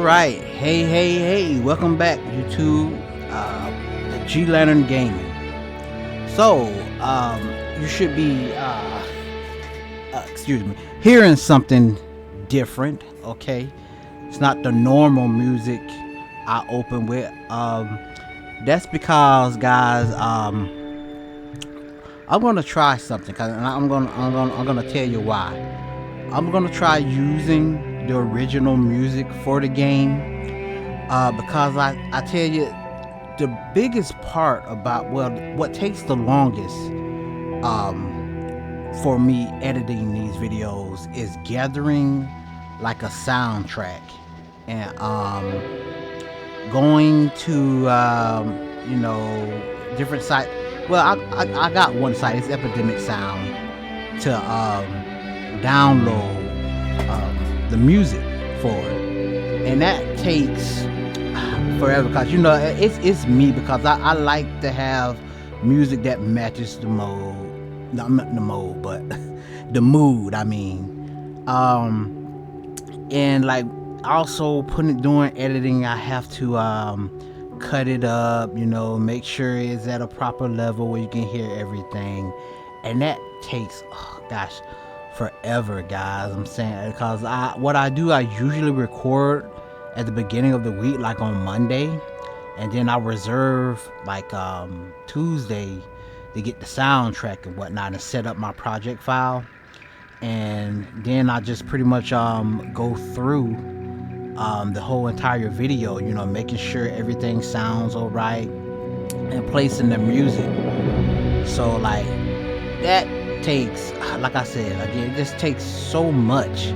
right. Hey. Welcome back, YouTube. The G Lantern Gaming. So, you should be, excuse me, hearing something different, okay? It's not the normal music I open with. That's because, guys, I'm gonna try something, and I'm gonna tell you why. I'm gonna try using the original music for the game, because I tell you the biggest part about, well, what takes the longest for me editing these videos is gathering like a soundtrack and going to different sites. Well, I got one site, it's Epidemic Sound, to download the music for it, and that takes forever because it's me, because I like to have music that matches the mode, not the mode, but the mood. I mean, and like also doing editing, I have to cut it up, make sure it's at a proper level where you can hear everything, and that takes, oh gosh, forever, guys. I'm saying, because what I do, I usually record at the beginning of the week, like on Monday, and then I reserve like Tuesday to get the soundtrack and whatnot and set up my project file, and then I just pretty much go through the whole entire video, making sure everything sounds all right and placing the music. So like that takes, like I said again, it just takes so much,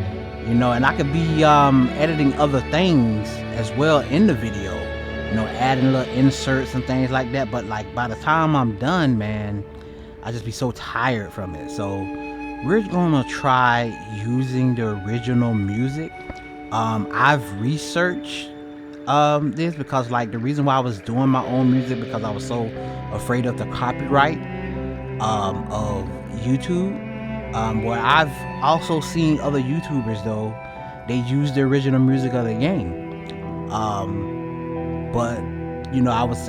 and I could be editing other things as well in the video, adding little inserts and things like that, but like by the time I'm done, man, I just be so tired from it. So we're gonna try using the original music. I've researched this because, like, the reason why I was doing my own music, because I was so afraid of the copyright of YouTube. Where I've also seen other YouTubers, though, they use the original music of the game. But I was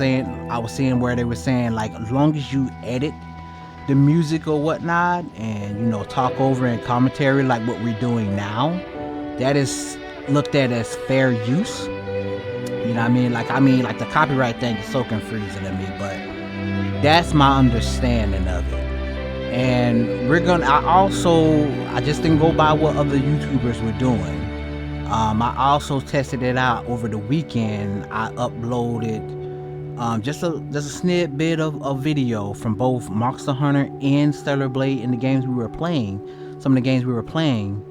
seeing where they were saying, like, as long as you edit the music or whatnot and talk over and commentary like what we're doing now, that is looked at as fair use. What I mean? Like the copyright thing is so confusing to me, but that's my understanding of it. And I just didn't go by what other YouTubers were doing. I also tested it out over the weekend. I uploaded just a snippet of a video from both Monster Hunter and Stellar Blade in the games we were playing, some of the games we were playing,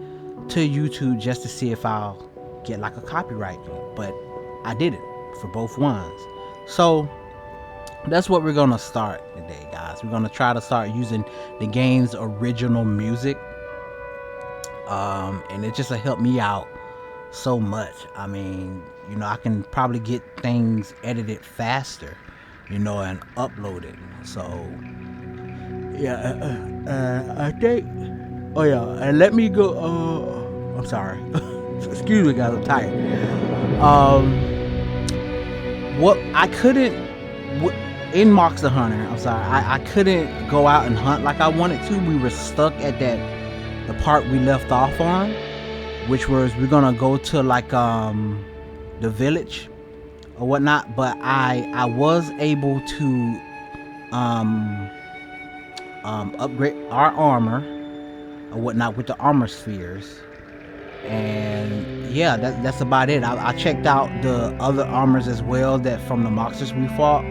to YouTube just to see if I'll get like a copyright. But I did it for both ones. So that's what we're gonna start today, guys. We're gonna try to start using the game's original music, and it just will help me out so much. I mean, I can probably get things edited faster, and uploaded. So yeah, I think, oh yeah, and let me go, I'm sorry. Excuse me, guys, I'm tired. What I couldn't, in Monster Hunter, I'm sorry, I couldn't go out and hunt like I wanted to. We were stuck at the part we left off on, which was we're gonna go to like the village or whatnot. But I was able to upgrade our armor or whatnot with the armor spheres, and yeah, that's about it. I checked out the other armors as well, that from the monsters we fought.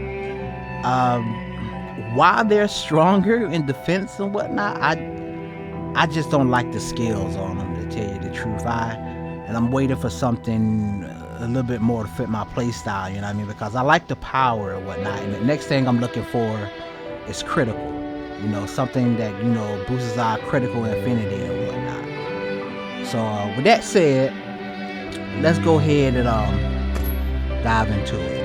While they're stronger in defense and whatnot, I just don't like the skills on them, to tell you the truth. And I'm waiting for something a little bit more to fit my play style, because I like the power and whatnot. And the next thing I'm looking for is critical, something that boosts our critical infinity and whatnot. So with that said, let's go ahead and dive into it.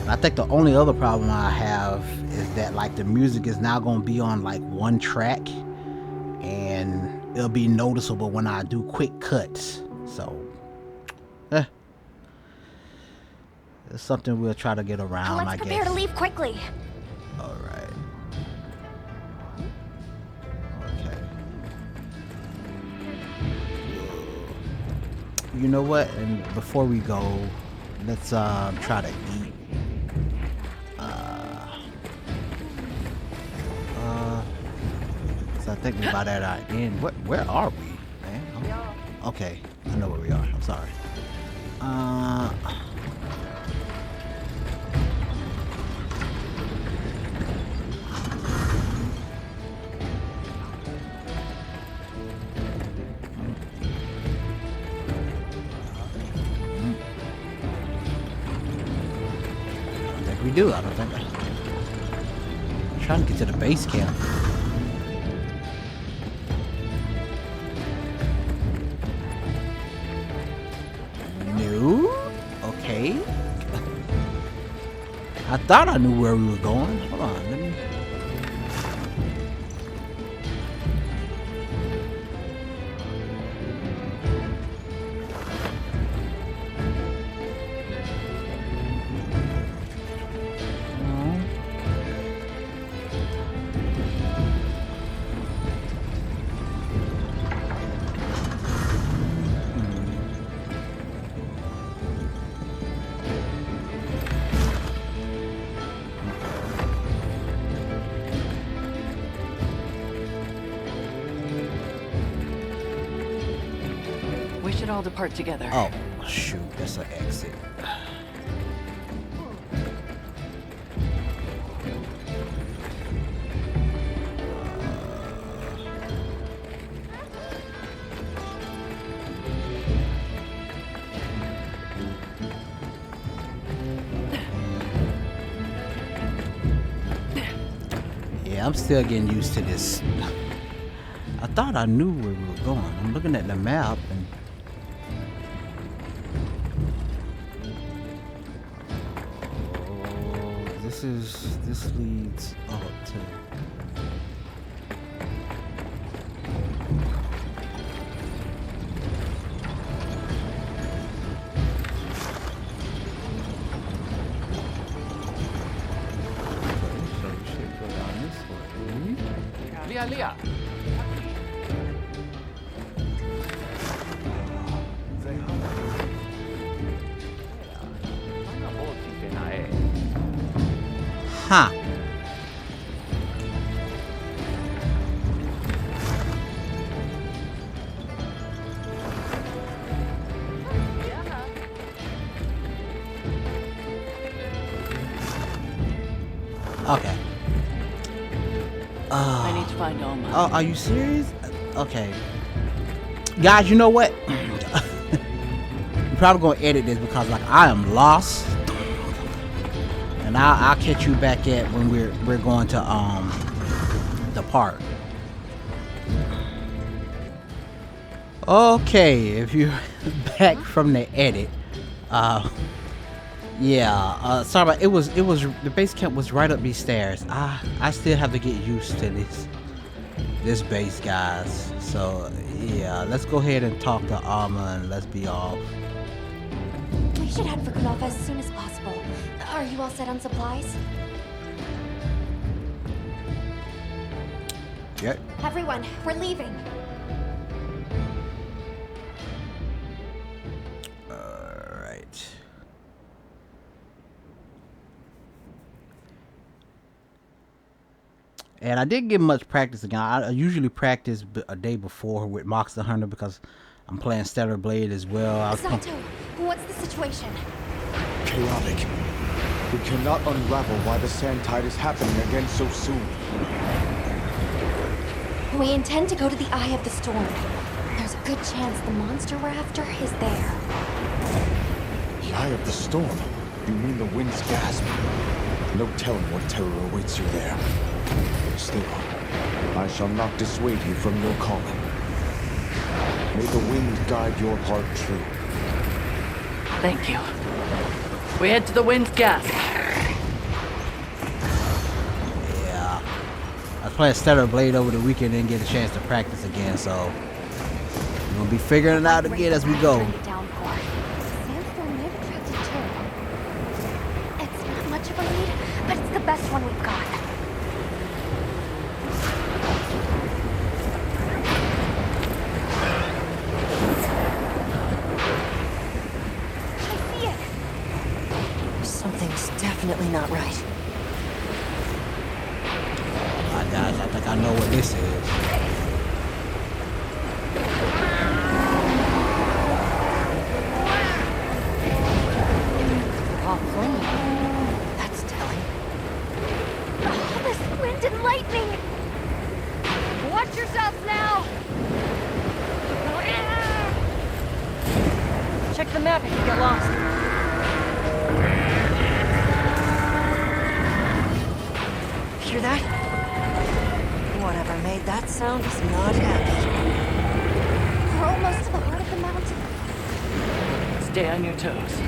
I think the only other problem I have is that like the music is now gonna be on like one track, and it'll be noticeable when I do quick cuts. So, eh, it's something we'll try to get around, Let's I prepare guess. to leave quickly. All right. Okay. You know what? And before we go, let's try to eat. So I think we're about at our end. Where are we, man? Okay, I know where we are. I'm sorry. I don't think we do. I don't think. I'm trying to get to the base camp. No. Okay. I thought I knew where we were going. Hold on. Let me. We should all depart together. Oh, shoot. That's an exit. Yeah, I'm still getting used to this. I thought I knew where we were going. I'm looking at the map and this leads up to. So we should go down this way. Lia, Lia. Huh. Okay. I need to find Alma. Oh, are you serious? Okay. Guys, you know what? I'm probably gonna edit this because like I am lost. And I'll catch you back at when we're going to the park. Okay, if you're back from the edit, yeah, sorry about it was the base camp was right up these stairs. I still have to get used to this base, guys. So yeah, let's go ahead and talk to Alma and let's be off. We should head for Kunalfa as soon as possible. Are you all set on supplies? Yep. Everyone, we're leaving. Alright. And I didn't get much practice again. I usually practice a day before with Monster Hunter because I'm playing Stellar Blade as well. Sato, what's the situation? Chaotic. We cannot unravel why the sand tide is happening again so soon. We intend to go to the Eye of the Storm. There's a good chance the monster we're after is there. The Eye of the Storm? You mean the wind's gasp? No telling what terror awaits you there. Still, I shall not dissuade you from your calling. May the wind guide your heart true. Thank you. We head to the wind's gasp. playing Stellar Blade over the weekend and get a chance to practice again, so we're gonna be figuring it out again as we go. Sandstone may have attracted too. It's not much of a lead, but it's the best one we've got. I see it. Something's definitely not right. My gosh, I think I know what this is. Raw flame. That's telling. Oh, this wind and lightning! Watch yourselves now! Check the map if you get lost. Hear that? Whatever made that sound is not happy. We're almost to the heart of the mountain. Stay on your toes.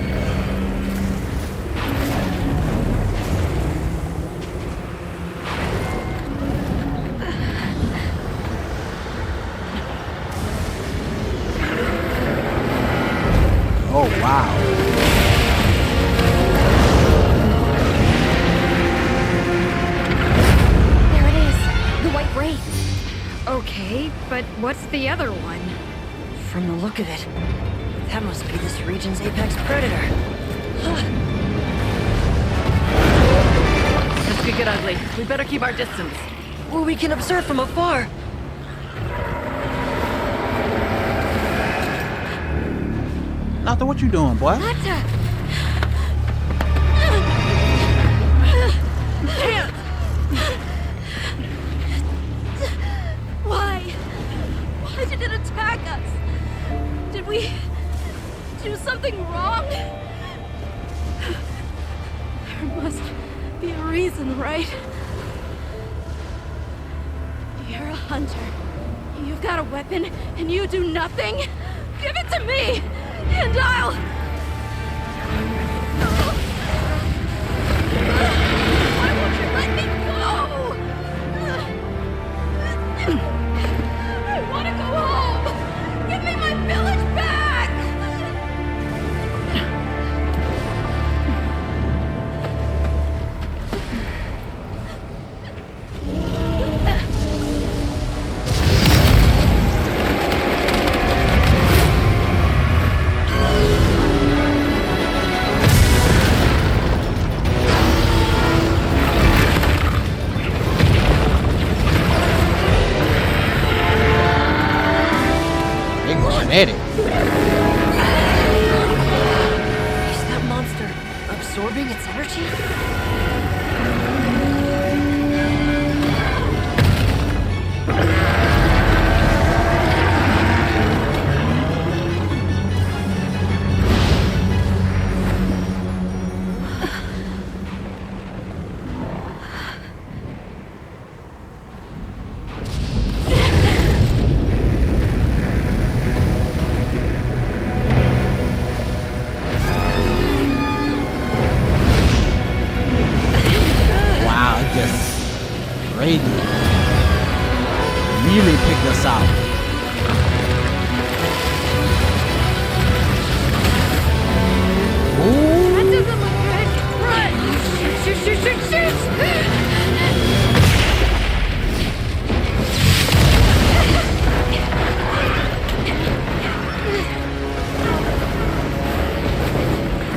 Oh wow. There it is, the White Wraith. Okay, but what's the other one? From the look of it, that must be this region's apex predator. This could get ugly. We better keep our distance. Well, we can observe from afar. Nata, what you doing, boy? Why did it attack us? Did we do something wrong? There must be a reason, right? You're a hunter. You've got a weapon, and you do nothing? Give it to me, and I'll... Why won't you let me go? I want to go home! Give me my village back! They going at it. Is that monster absorbing its energy? Wow, it just radiant. Really picked us out. Ooh. That doesn't look good! Run! Shoot, shoot, shoot, shoot, shoot!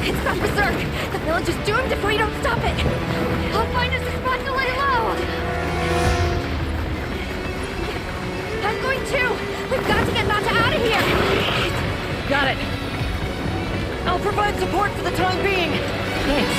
It's gone berserk! The village is doomed if we don't stop it! I'll find us a spot to lay low! I'm going too! We've got to get Nata out of here! Got it. I'll provide support for the time being. Thanks.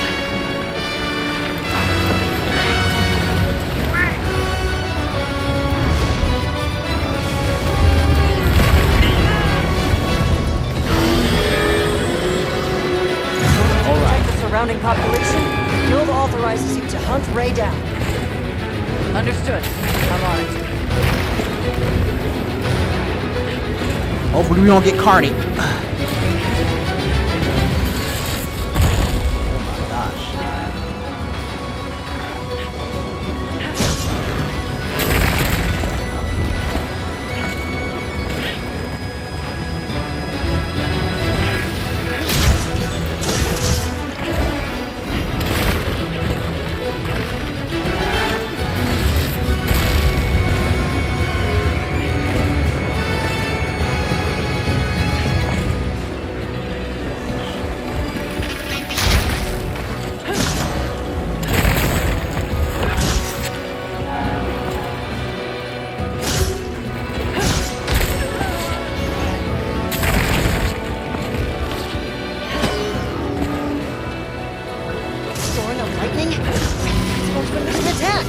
To protect the surrounding population, Guild authorizes you to hunt Ray down. Understood. I'm on it. Hopefully we don't get Cardi. Oh my gosh. lightning? It's supposed to be an attack!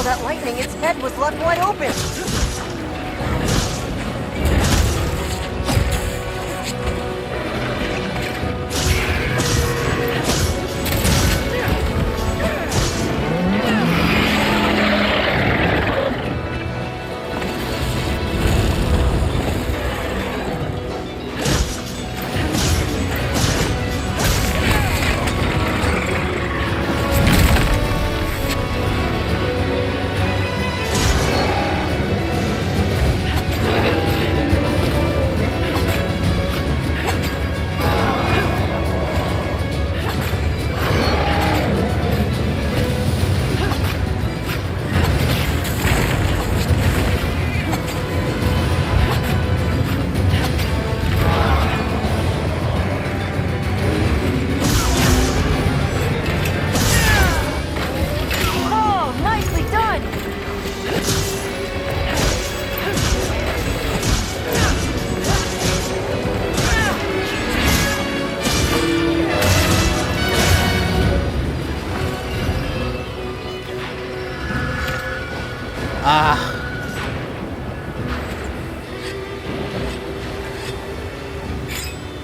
That lightning, its head was left wide open.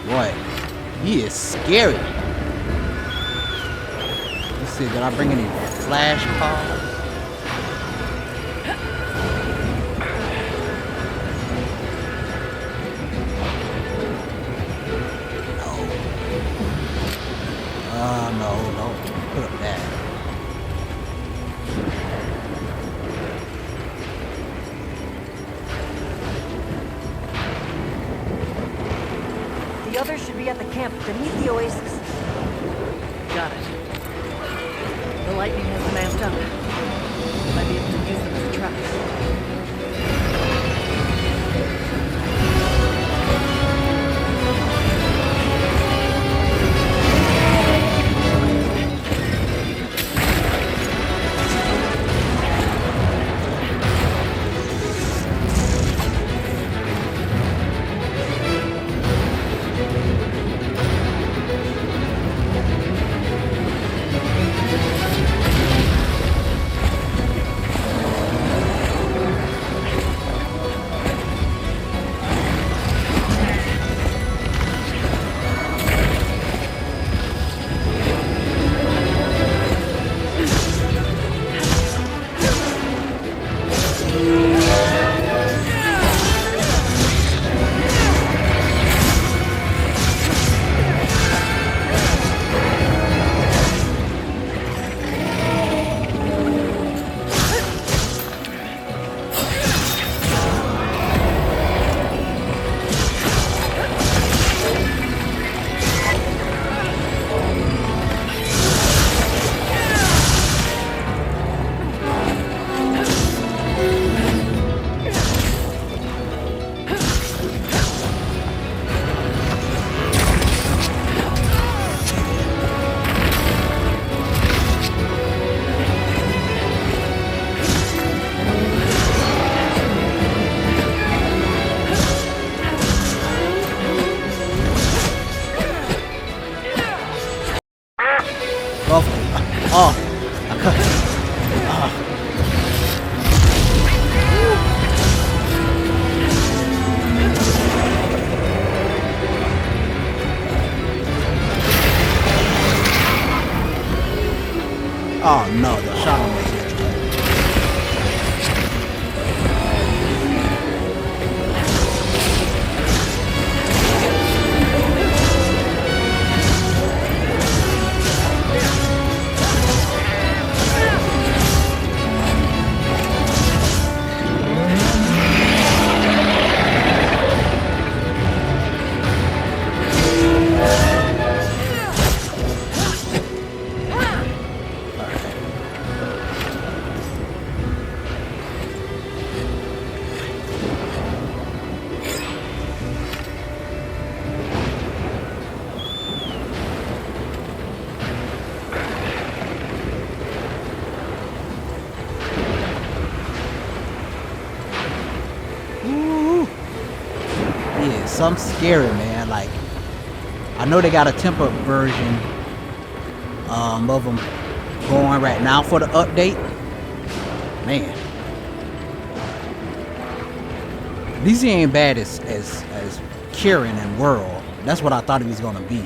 Boy, he is scary. Let's see, did I bring any flash calls? No, don't put up that. The others should be at the camp beneath the oasis. Got it. The lightning has them amped up. Might be able to use them as traps. Oh no, the shot almost hit you. Yeah, some scary, man. Like, I know they got a tempered version of them going right now for the update. Man, these ain't bad as Kieran and World. That's what I thought he was gonna be.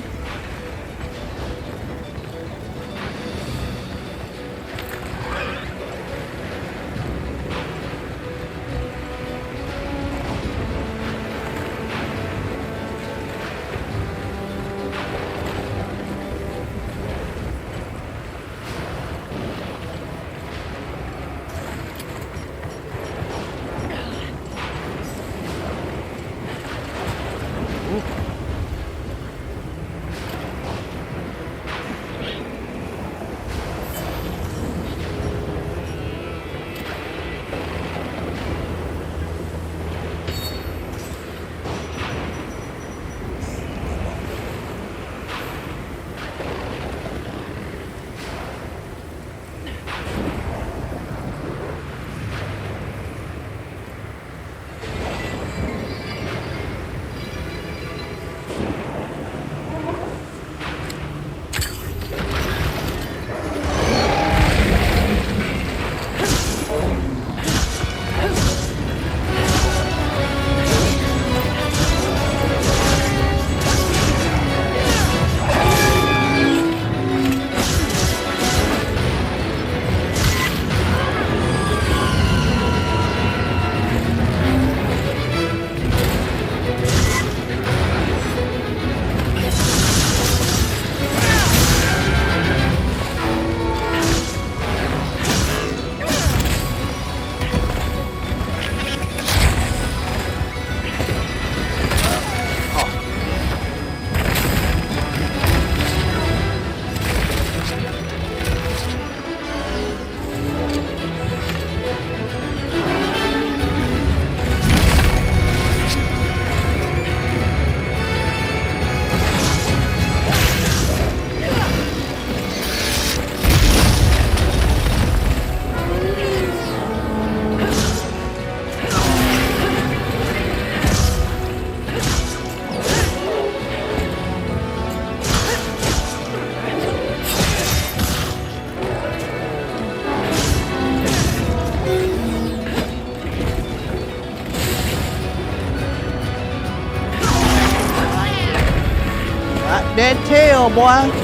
That tail, boy.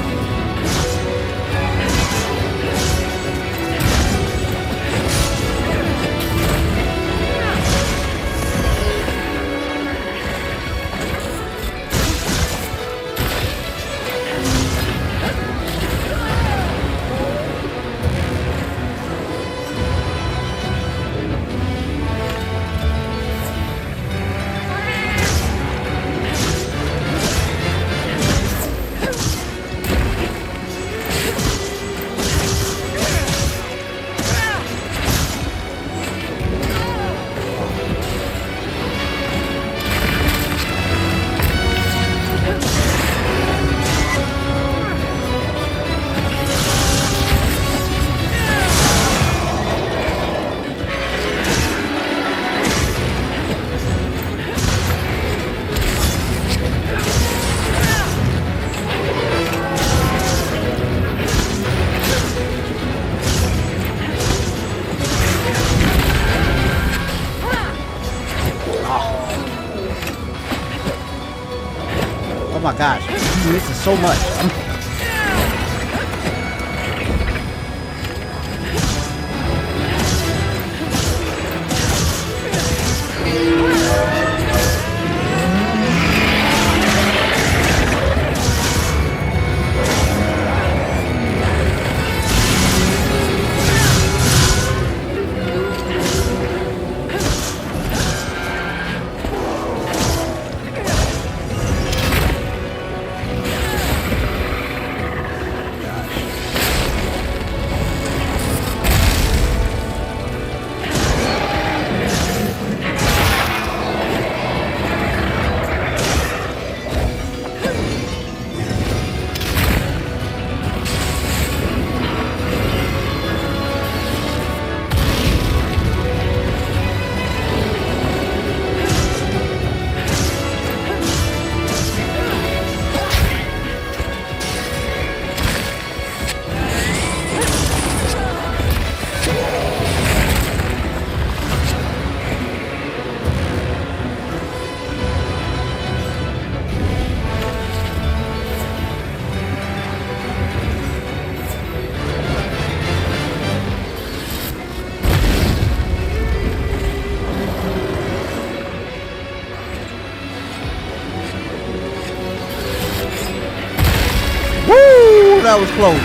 gosh, he misses so much. Woo! That was close.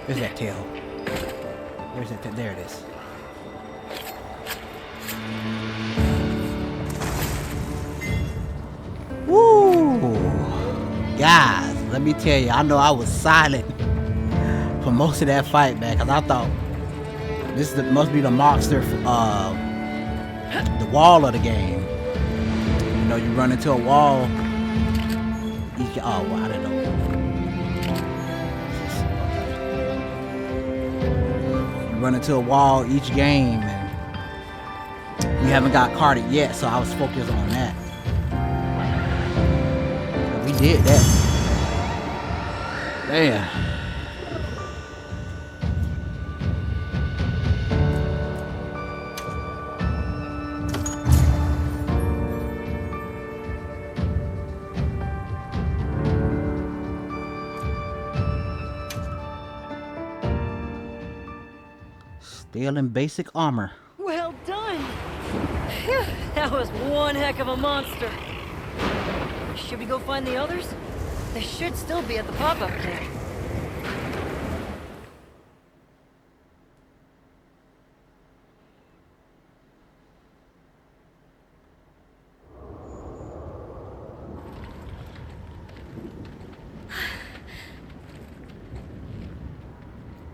Where's that tail? Where's that? There it is. Woo! Guys, let me tell you, I know I was silent for most of that fight, man, because I thought this must be the monster, the wall of the game. You know, you run into a wall. Oh, well, I don't know. You run into a wall each game, and we haven't got carded yet, so I was focused on that. We did that. Man. Still in basic armor. Well done. Phew, that was one heck of a monster. Should we go find the others? They should still be at the pop-up camp.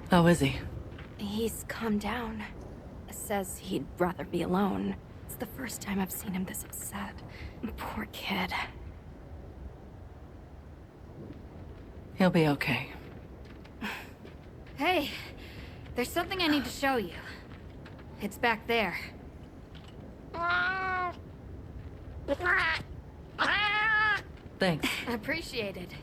How is he? He's calmed down. says he'd rather be alone. It's the first time I've seen him this upset. Poor kid. He'll be okay. Hey, there's something I need to show you. It's back there. Thanks. Appreciated.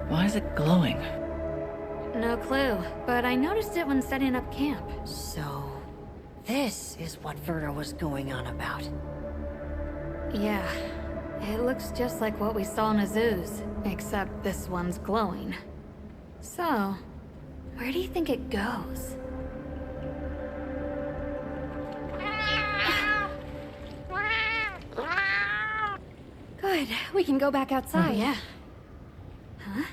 Why is it glowing? No clue, but I noticed it when setting up camp. So, this is what Werner was going on about. Yeah, it looks just like what we saw in Azu's, except this one's glowing. So, where do you think it goes? Good, we can go back outside. Yeah. Huh?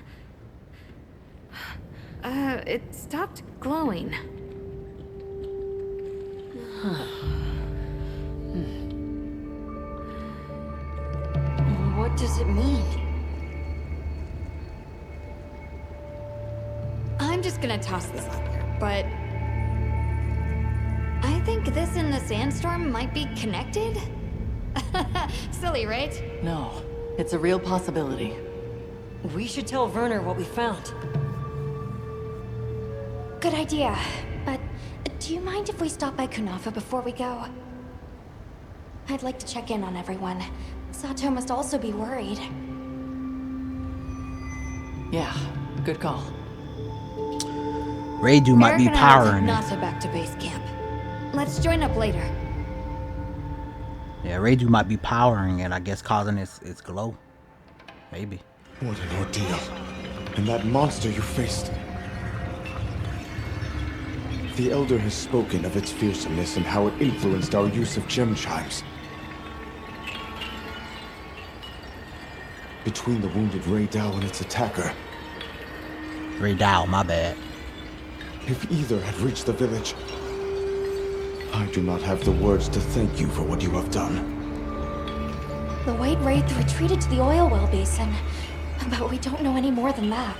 It stopped glowing. What does it mean? I'm just gonna toss this out there, but I think this and the sandstorm might be connected. Silly, right? No, it's a real possibility. We should tell Werner what we found. Good idea. But do you mind if we stop by Kunafa before we go? I'd like to check in on everyone. Sato must also be worried. Yeah, good call. Reiju might be Eric and I will powering take it. Nasa back to base camp. Let's join up later. Yeah, Reiju might be powering it, I guess, causing its glow. Maybe. What an ordeal. And that monster you faced. The Elder has spoken of its fearsomeness and how it influenced our use of gem chimes. Between the wounded Rei Dao and its attacker, Reidao, my bad. if either had reached the village, I do not have the words to thank you for what you have done. The White Wraith retreated to the oil well basin, but we don't know any more than that.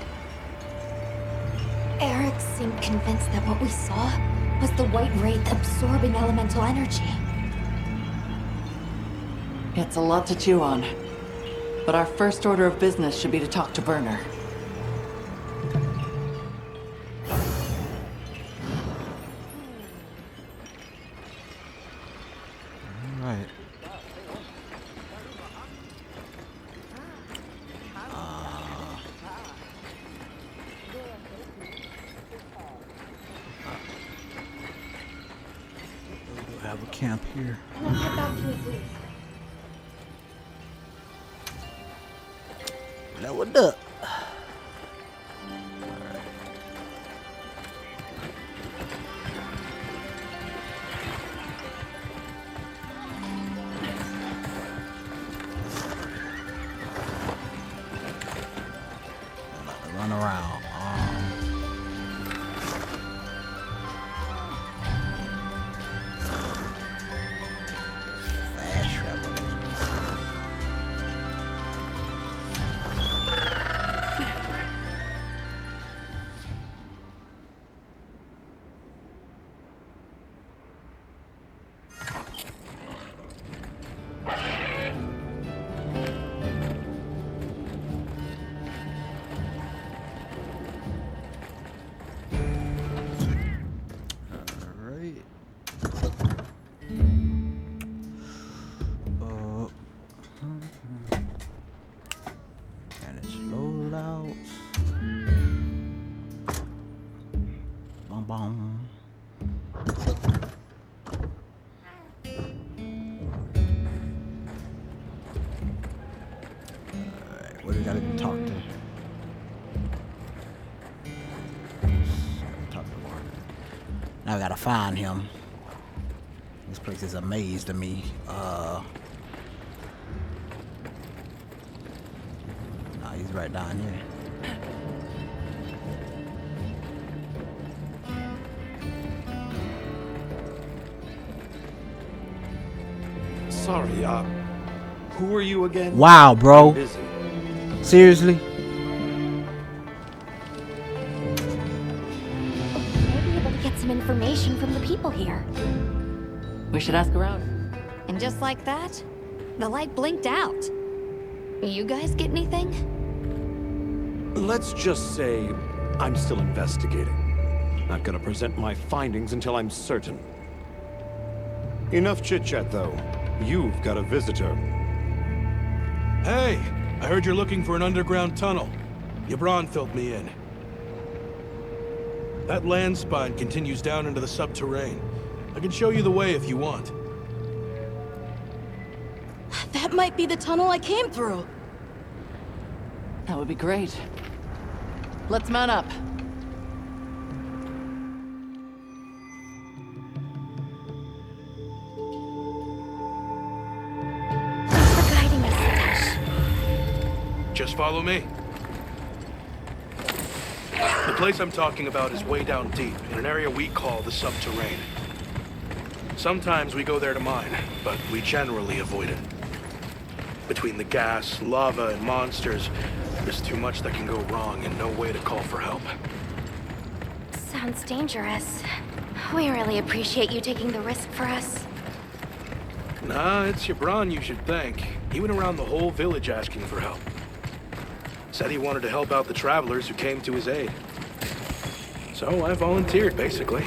Eric seemed convinced that what we saw was the White Wraith absorbing elemental energy. It's a lot to chew on. But our first order of business should be to talk to Werner. Alright. We'll have a camp here. We'll head back to Azu's. Leveled up. Run around. Fast travel. Alright. And it's loadouts. Bum bum. Alright, what do we gotta talk to? Talk to Warner. Now I gotta find him. This place is a maze to me. Nah, he's right down here. Sorry, Who are you again? Wow, bro. Busy. Seriously? Maybe able to get some information from the people here. We should ask around. And just like that, the light blinked out. You guys get anything? Let's just say I'm still investigating. Not gonna present my findings until I'm certain. Enough chit-chat, though. You've got a visitor. Hey, I heard you're looking for an underground tunnel. Yabron filled me in. That land spine continues down into the subterrane. I can show you the way if you want. That might be the tunnel I came through. That would be great. Let's mount up. Thanks for guiding us, Satosh. Just follow me. The place I'm talking about is way down deep, in an area we call the subterrane. Sometimes we go there to mine, but we generally avoid it. Between the gas, lava, and monsters, there's too much that can go wrong and no way to call for help. Sounds dangerous. We really appreciate you taking the risk for us. Nah, it's Yabron you should thank. He went around the whole village asking for help. Said he wanted to help out the travelers who came to his aid. So I volunteered, basically.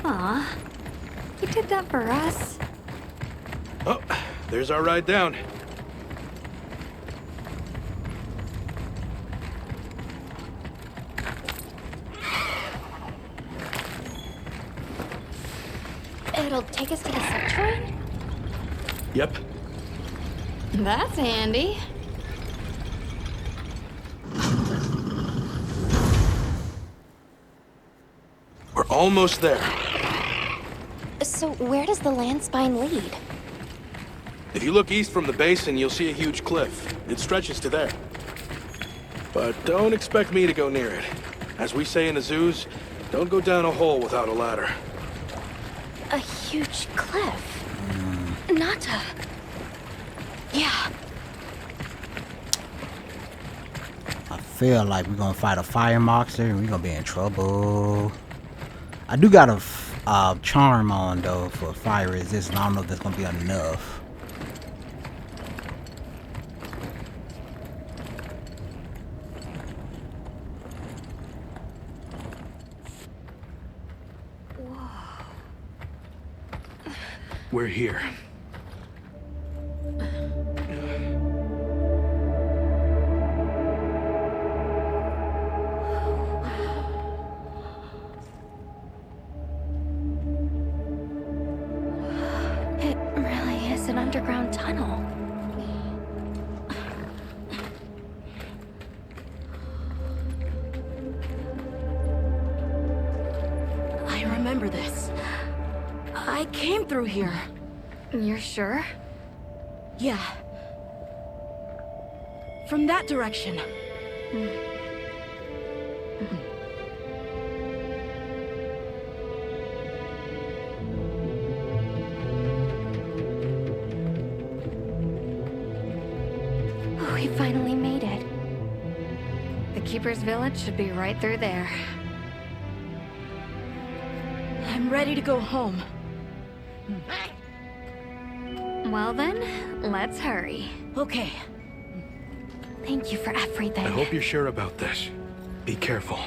Aw, you did that for us. Oh, there's our ride down. It'll take us to the subterrane? Yep. That's handy. We're almost there. So where does the land spine lead? If you look east from the basin, you'll see a huge cliff. It stretches to there. But don't expect me to go near it. As we say in the zoos, don't go down a hole without a ladder. A huge cliff. Nata. Yeah. I feel like we're gonna fight a fire monster and we're gonna be in trouble. I do got a charm on though for fire resistance. I don't know if that's gonna be enough. We're here. It really is an underground tunnel. I remember this. I came through here. You're sure? Yeah. From that direction. We finally made it. The Keeper's Village should be right through there. I'm ready to go home. Well then, let's hurry. Okay. Thank you for everything. I hope you're sure about this. Be careful.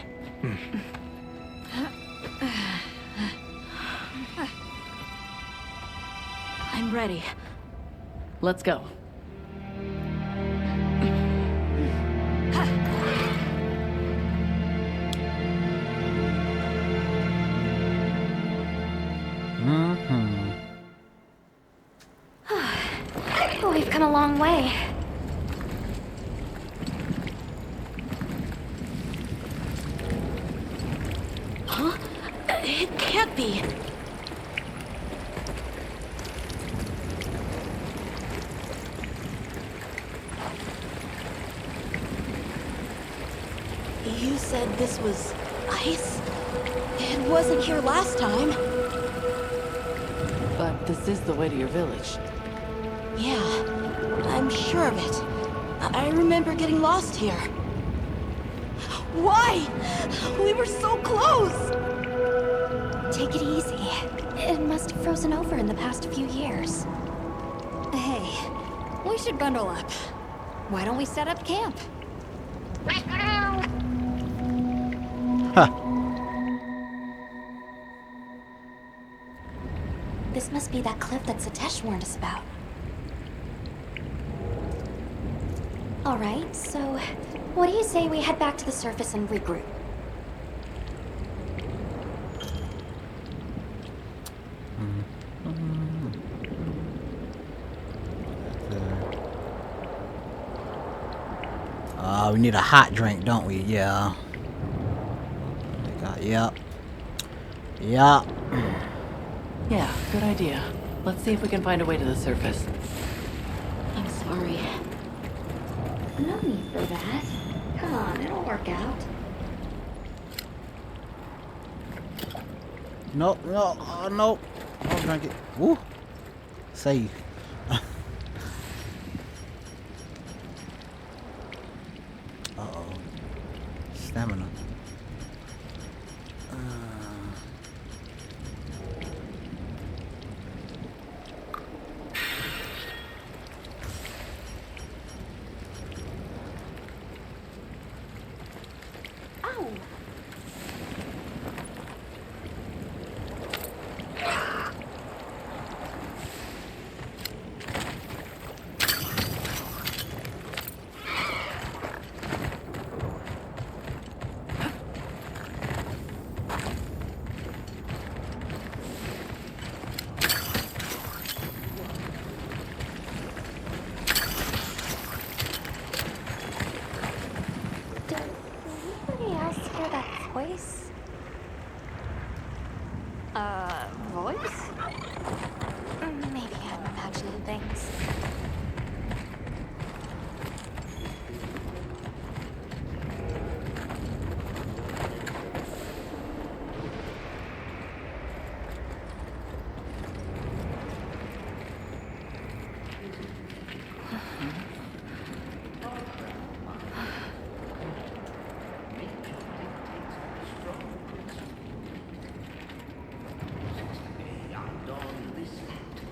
I'm ready. Let's go. We've come a long way. Huh? It can't be. You said this was ice? It wasn't here last time. But this is the way to your village. Yeah. I'm sure of it. I remember getting lost here. Why? We were so close! Take it easy. It must have frozen over in the past few years. Hey, we should bundle up. Why don't we set up camp? Huh. This must be that cliff that Satesh warned us about. Alright, so what do you say we head back to the surface and regroup? We need a hot drink, don't we? Yeah. Yep. Yep. Yeah, good idea. Let's see if we can find a way to the surface. I'm sorry. No need for that. Come on, it'll work out. Nope, no, nope. I'll drink it. Woo. Save. Uh-oh. Stamina. Ow! Does anybody else hear that voice? Voice? Maybe I'm imagining things.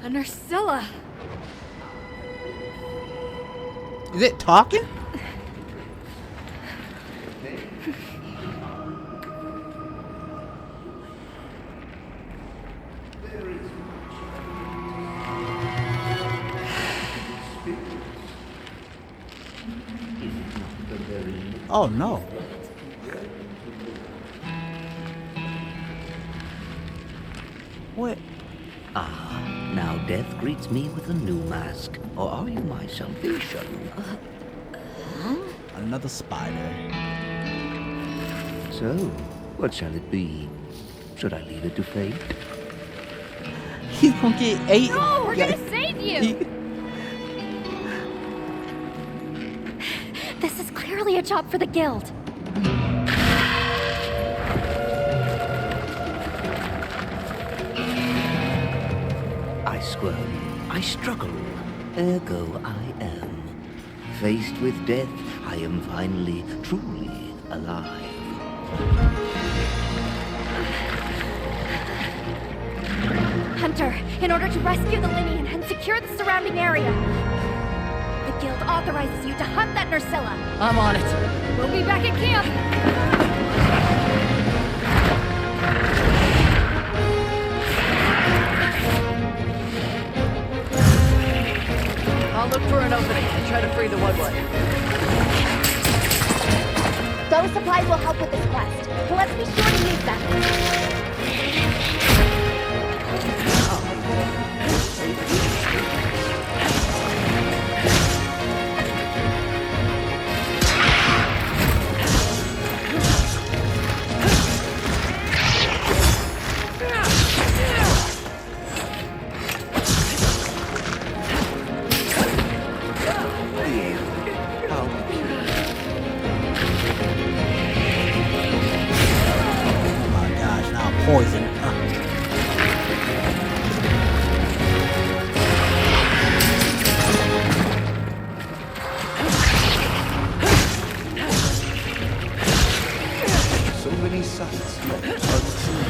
A Nursilla! Is it talking? Oh no. What? Ah, now death greets me with a new mask. Or are you my salvation? Another spider. So, what shall it be? Should I leave it to fate? He's gonna get ate. No, we're gonna save you! This is clearly a job for the guild. I squirm, I struggle, ergo I am. Faced with death, I am finally, truly alive. Hunter, in order to rescue the Linian and secure the surrounding area, the guild authorizes you to hunt that Nursilla. I'm on it. We'll be back at camp! I'll look for an opening and try to free the Woodwood. Those supplies will help with this quest. Let's be sure to use them. Oh my gosh, now poison. So many sights left unseen.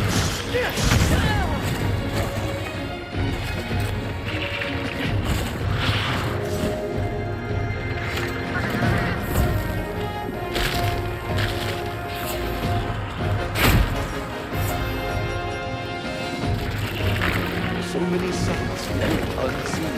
So many sights left unseen.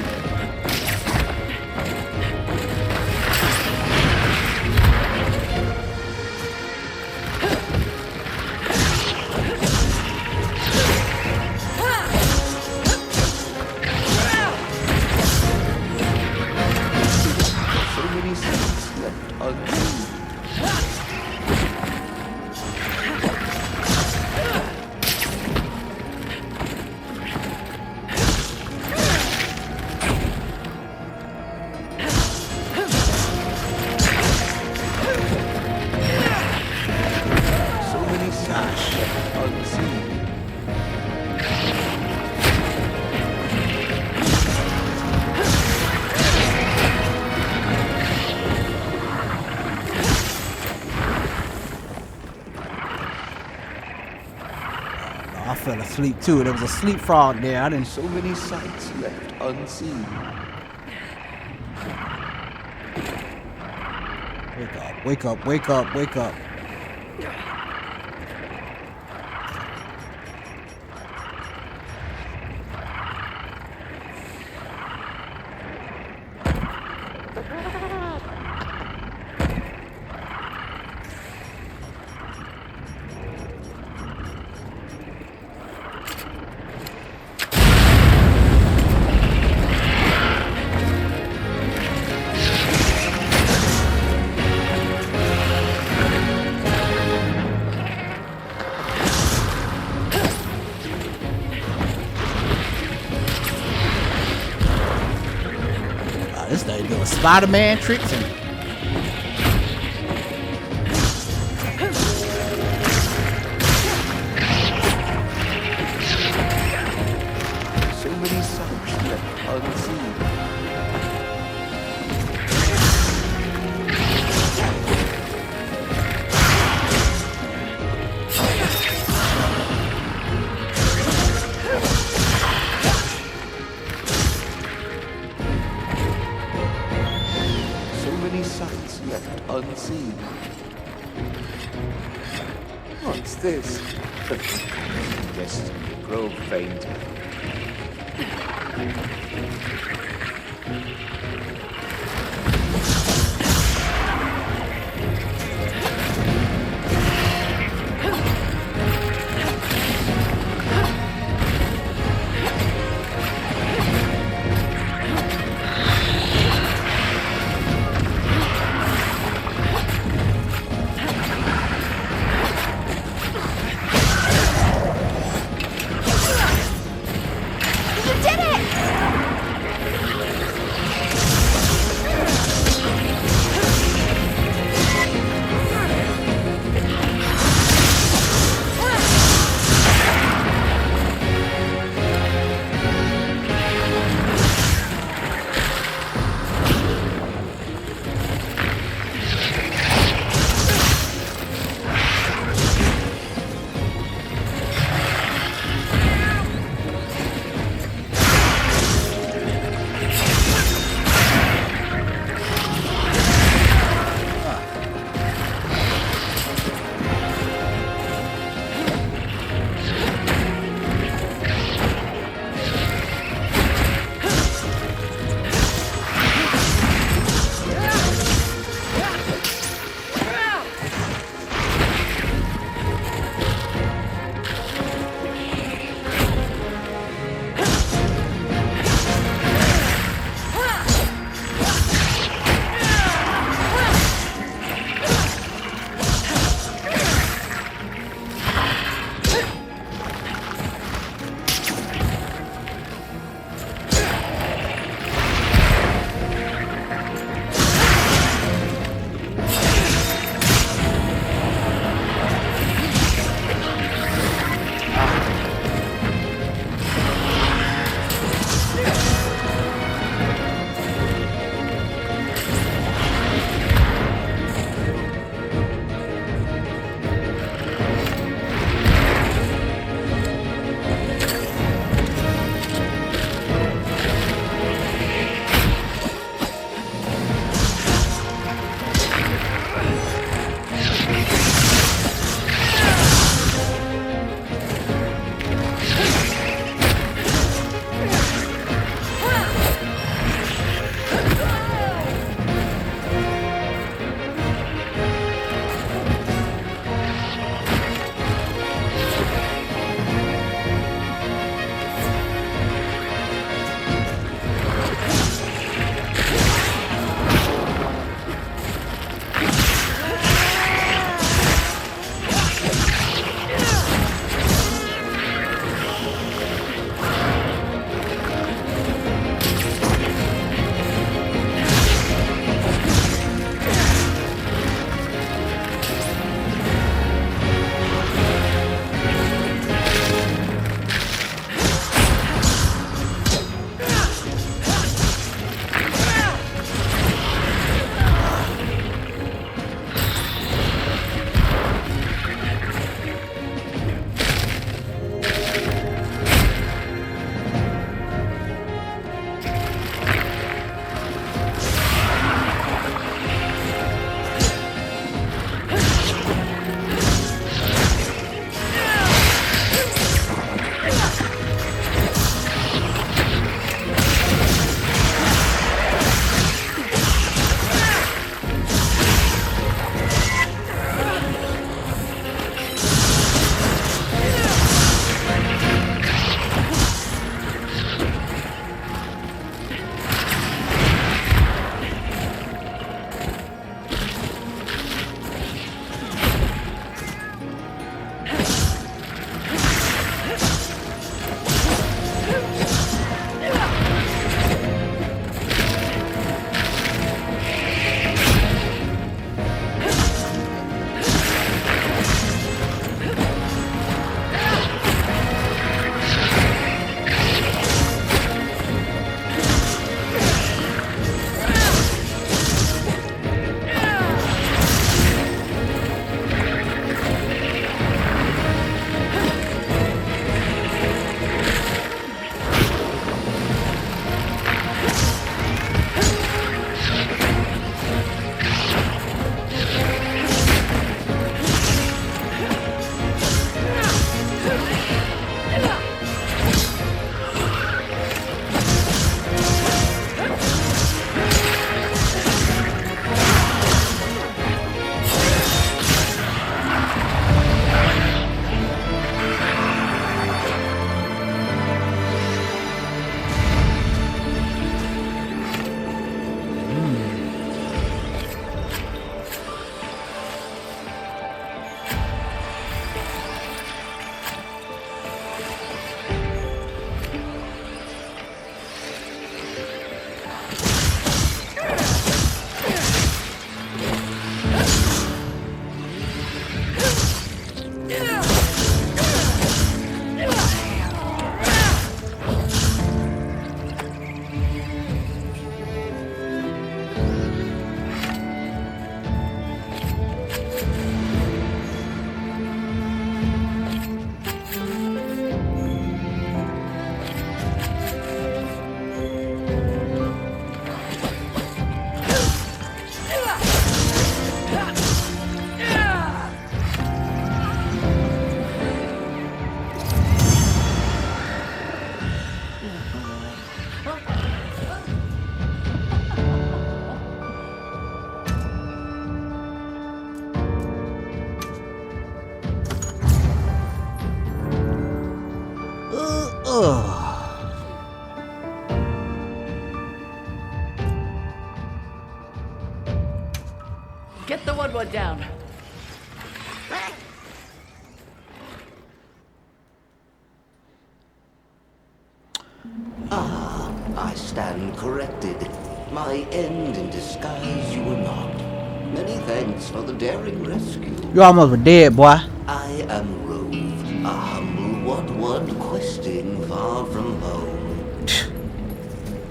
So many sights left unseen. So many sights left unseen. I fell asleep too. There was a sleep frog there. I didn't. So many sights left unseen. Wake up! Wake up! Wake up! Wake up! This thing doing Spider-Man tricks and So many sights left unseen. So many sights left unseen. What's this? Destiny grow fainter. You did it! Ugh. Get the wood down. I stand corrected. My end in disguise you were not. Many thanks for the daring rescue. You almost were dead, boy. I am Rove, a humble one questing far from home.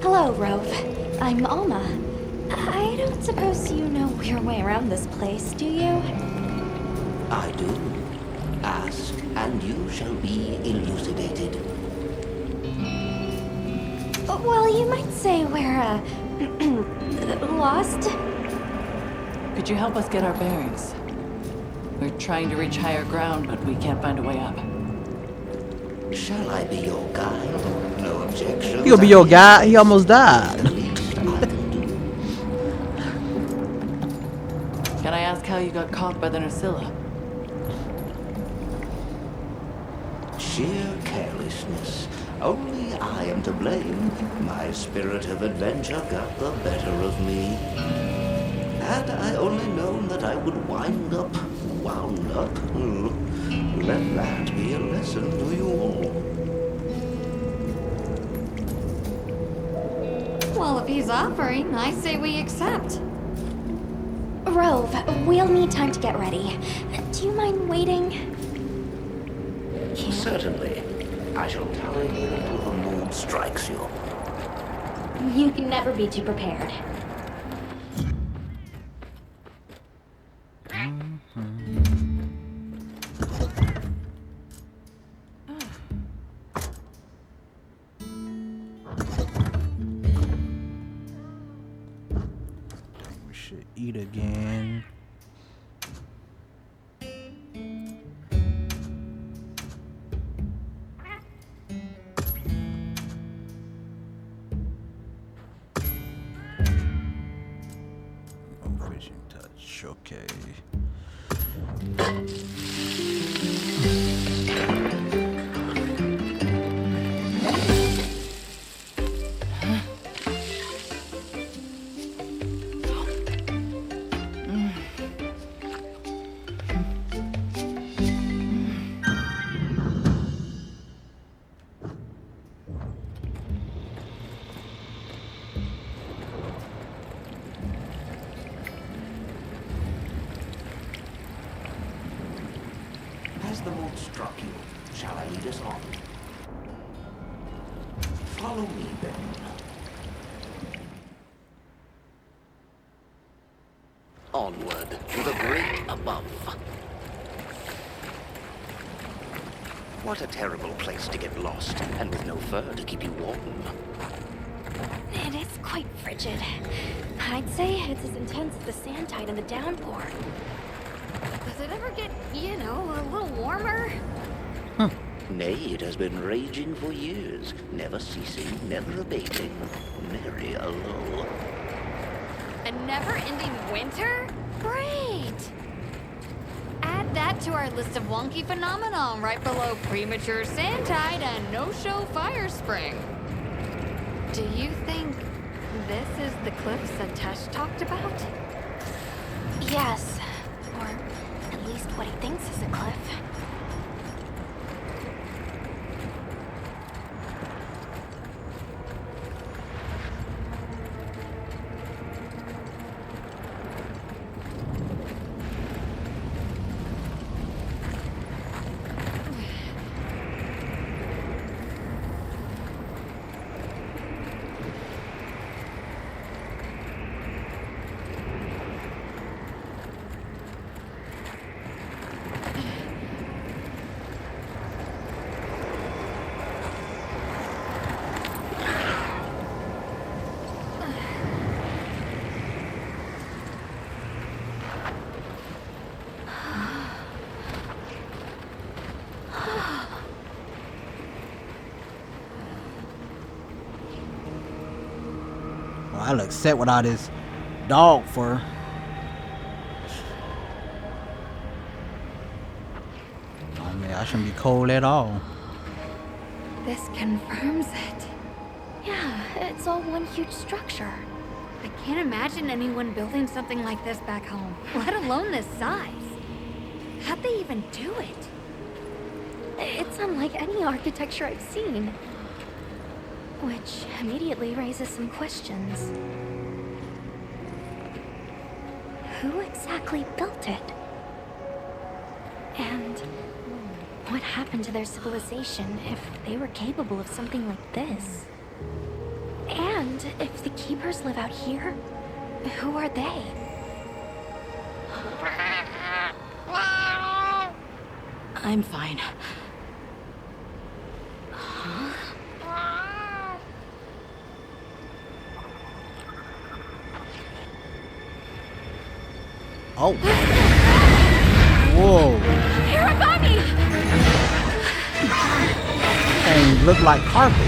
Hello, Rove. I'm Alma. I don't suppose you know your way around this place, do you? I do. Ask, and you shall be elucidated. Well, you might say we're, lost. Could you help us get our bearings? We're trying to reach higher ground, but we can't find a way up. Shall I be your guide? No objection. He'll be your guy. He almost died. Can I ask how you got caught by the Nursilla? Sheer carelessness. Only I am to blame. My spirit of adventure got the better of me. Had I only known that I would wound up, let that be a lesson to you all. Well, if he's offering, I say we accept. Rove, we'll need time to get ready. Do you mind waiting? Certainly. I shall tell you until the mood strikes you. You can never be too prepared. We should eat again. Okay. Has the mood struck you? Shall I lead us on? Follow me, then. Onward to the great above. What a terrible place to get lost, and with no fur to keep you warm. It is quite frigid. I'd say it's as intense as the sand tide and the downpour. Does it ever get, a little warmer? Nay, it has been raging for years, never ceasing, never abating. Nary a lull. A never-ending winter? Great! Add that to our list of wonky phenomenon right below premature sand tide and no-show fire spring. Do you think this is the cliffs that Tesh talked about? Yes. Or at least what he thinks is a cliff. I'll accept without his dog fur. I mean, I shouldn't be cold at all. This confirms it. Yeah, it's all one huge structure. I can't imagine anyone building something like this back home, let alone this size. How'd they even do it? It's unlike any architecture I've seen. Which immediately raises some questions. Who exactly built it? And what happened to their civilization if they were capable of something like this? And if the Keepers live out here, who are they? I'm fine. Oh. Whoa. Hiragami! And look like carpets.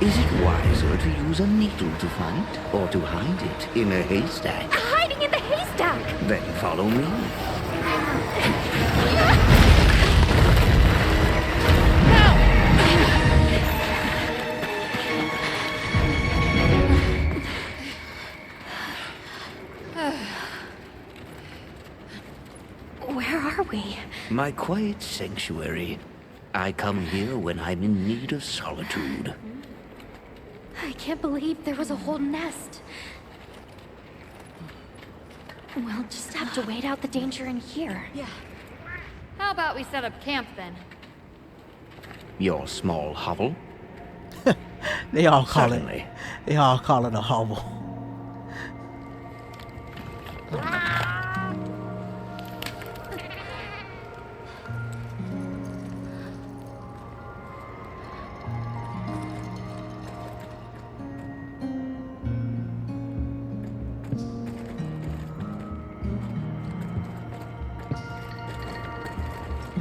Is it wiser to use a needle to fight, or to hide it in a haystack? Hiding in the haystack! Then follow me. Where are we? My quiet sanctuary. I come here when I'm in need of solitude. I can't believe there was a whole nest. We'll just have to wait out the danger in here. Yeah. How about we set up camp then? Your small hovel? They all call Certainly. it. They all call it a hovel.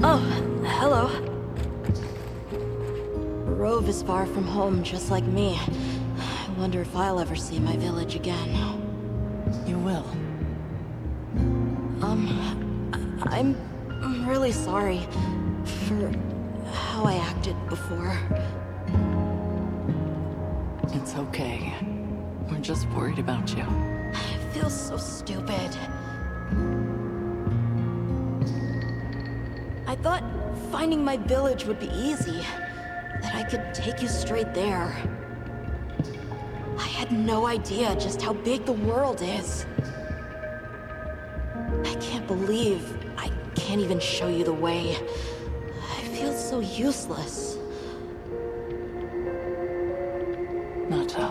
Oh, hello. Rove is far from home, just like me. I wonder if I'll ever see my village again. You will. I'm really sorry for how I acted before. It's okay. We're just worried about you. I feel so stupid. I thought finding my village would be easy. That I could take you straight there. I had no idea just how big the world is. I can't believe I can't even show you the way. I feel so useless. Nata,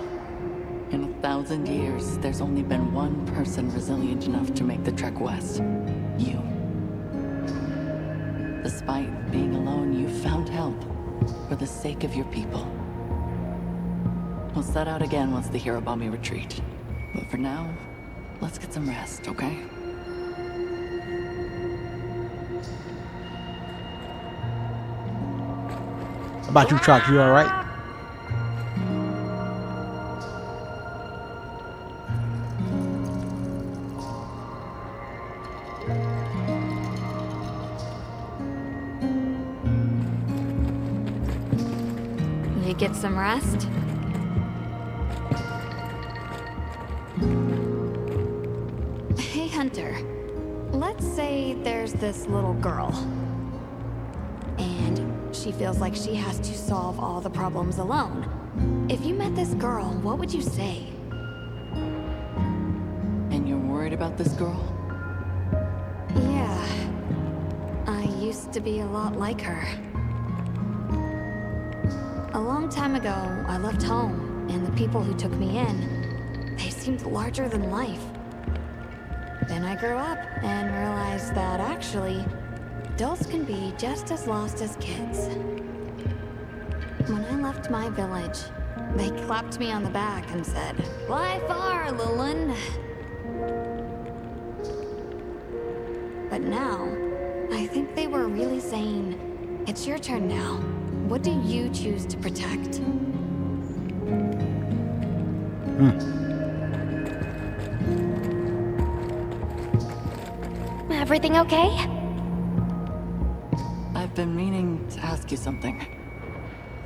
in 1,000 years, there's only been one person resilient enough to make the trek west. You. Despite being alone, you found help for the sake of your people. We'll set out again once the Hirobami retreat. But for now, let's get some rest, okay? How about you, Chuck? You all right? You get some rest? Hey, Hunter. Let's say there's this little girl. And she feels like she has to solve all the problems alone. If you met this girl, what would you say? And you're worried about this girl? Yeah. I used to be a lot like her. A long time ago, I left home, and the people who took me in, they seemed larger than life. Then I grew up and realized that actually, adults can be just as lost as kids. When I left my village, they clapped me on the back and said, "Fly far, Lilin." But now, I think they were really saying, "It's your turn now. What do you choose to protect?" everything okay? I've been meaning to ask you something.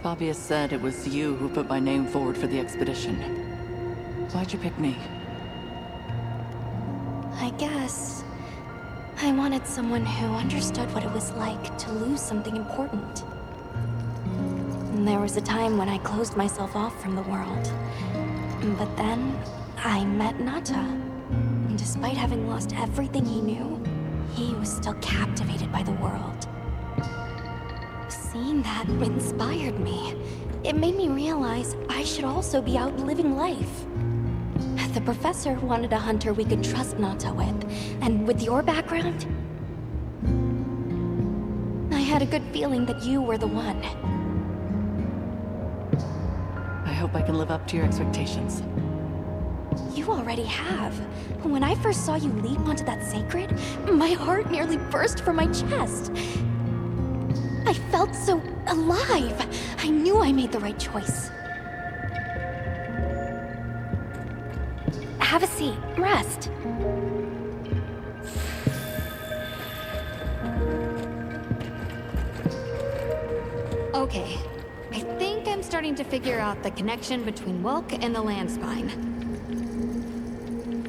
Fabius said it was you who put my name forward for the expedition. Why'd you pick me? I guess I wanted someone who understood what it was like to lose something important. And there was a time when I closed myself off from the world. But then I met Nata. And despite having lost everything he knew, he was still captivated by the world. Seeing that inspired me. It made me realize I should also be out living life. The professor wanted a hunter we could trust Nata with, and with your background, I had a good feeling that you were the one. I hope I can live up to your expectations. You already have. When I first saw you leap onto that sacred, my heart nearly burst from my chest. I felt so alive. I knew I made the right choice. Have a seat. Rest. Okay. I think I'm starting to figure out the connection between Wilk and the land spine.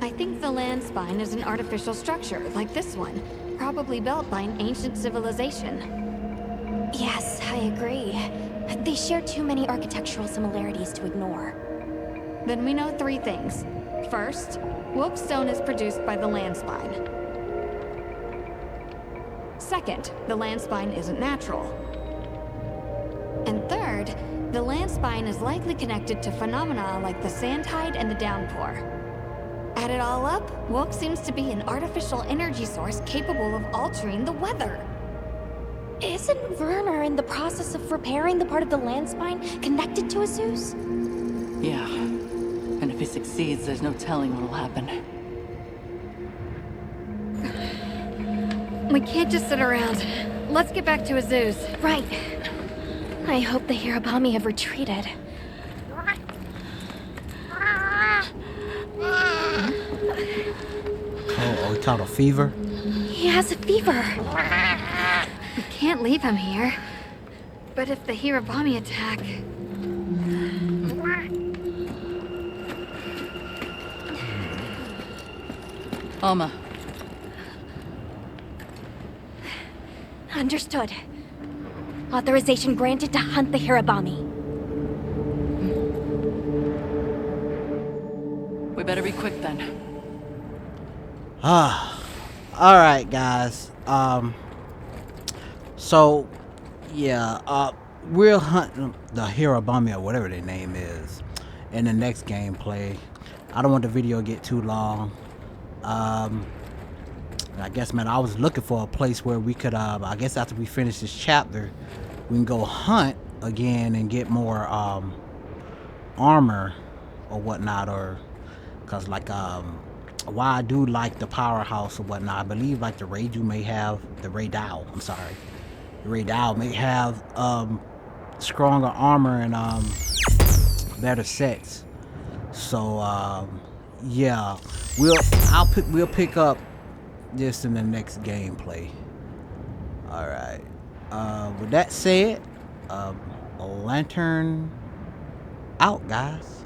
I think the land spine is an artificial structure, like this one, probably built by an ancient civilization. Yes, I agree. They share too many architectural similarities to ignore. Then we know 3 things. First, Wilk stone is produced by the land spine. Second, the land spine isn't natural. And third, the land spine is likely connected to phenomena like the sand tide and the downpour. Add it all up, Wilk seems to be an artificial energy source capable of altering the weather. Isn't Werner in the process of repairing the part of the land spine connected to Azus? Yeah. And if he succeeds, there's no telling what'll happen. We can't just sit around. Let's get back to Azus. Right. I hope the Hirabami have retreated. Oh, he caught a fever? He has a fever. We can't leave him here. But if the Hirabami attack... Alma. Understood. Authorization granted to hunt the Hirabami. We better be quick then. Alright, guys. So, yeah, we're hunting the Hirabami or whatever their name is in the next gameplay. I don't want the video to get too long. I guess, man, I was looking for a place where we could, I guess after we finish this chapter, we can go hunt again and get more, armor or whatnot, or, cause like, why I do like the powerhouse or whatnot, I believe like the Raidou may have, the Raidou, I'm sorry, the Raidou may have, stronger armor and, better sets. So, yeah, we'll pick up this in the next gameplay. Alright. With that said, Lantern out, guys.